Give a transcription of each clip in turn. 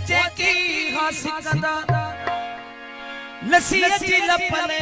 जेकी हासिकंदा लसीअ जी लपले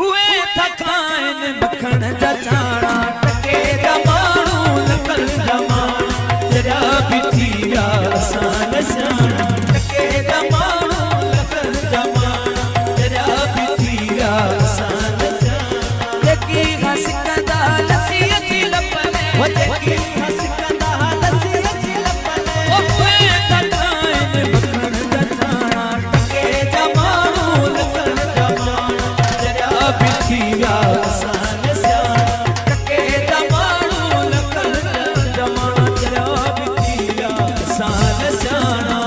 उए थकाइन मखण जा चाणा टके जा माण्हू लकल जमाना जरा भी थी विया असां नसाणा टके जा माण्हू लकल जमाना जरा भी थी विया असां नसाणा जेकी हासिकंदा लसीअ जी लपले जेकी हासिकंदा लसीअ जी लपले उए थकाइन मखण जा चाणा टके जा माण्हू लकल जमाना जरा भी थी विया असां नसाणा टके जा माण्हू लकल जमाना जरा भी थी विया असां नसाणा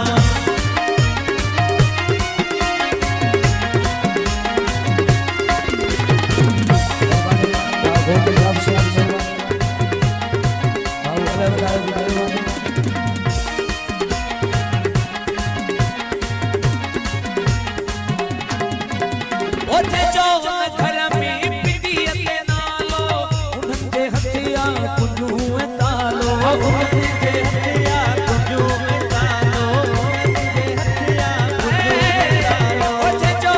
ओते जो घर में पिटीअ ते नालो उन्हनि जे हथिया कुंजू ऐं तालो उन्हनि जे हथिया कुंजू ऐं तालो उन्हनि जे हथिया कुंजू ऐं तालो ओते जो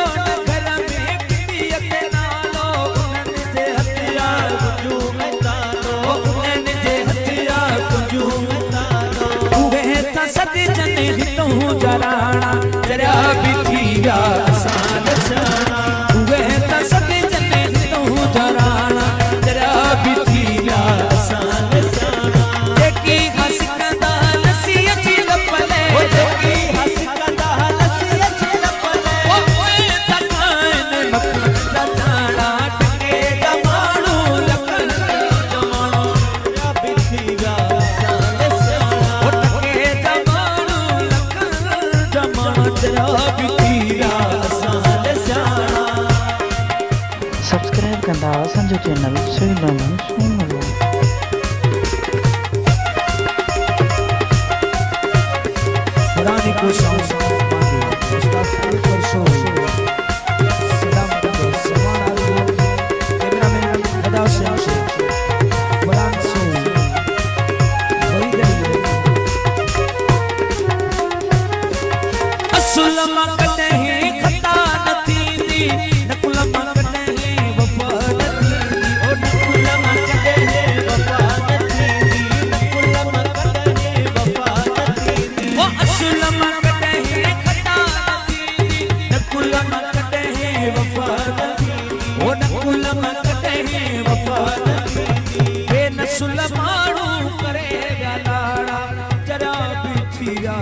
घर में पिटीअ ते नालो उन्हनि जे हथिया कुंजू ऐं तालो उन्हनि जे हथिया कुंजू ऐं तालो उहे त सॾजनि हितों जराणा जरा भी थी विया असां नसाणा उहे त सॾजनि हितों जराणा जरा भी थी विया असां नसाणा जेकी हासिकंदा लसीअ जी लपले जेकी हासिकंदा लसीअ जी लपले उहे थकाइन मखण जा चाणा टके जा माण्हू लकल जमाना जरा भी थी विया असां नसाणा टके जा माण्हू लकल जमाना जरा भी थी विया असां नसाणा सब्सक्राइब कंदा असांजो चैनल सुहिणो सुहिणो पुरानी कोशिश मांगे उस्ताद पर शो सलाम समान आलिया कैमरामैन अदा श्याम शेख पुरान सो वही गई असुल मां कॾहिं खता न थींदी नकुल मां कॾहिं वफ़ा न थींदी ओ नकुल मां कॾहिं वफ़ा न थींदी नकुल मां कॾहिं वफ़ा न थींदी ओ असुल मां कॾहिं खता न थींदी नकुल मां कॾहिं वफ़ा न थींदी ओ नकुल मां कॾहिं वफ़ा न थींदी बेनसुल माण्हू करे विया लाड़ा जरा भी थी विया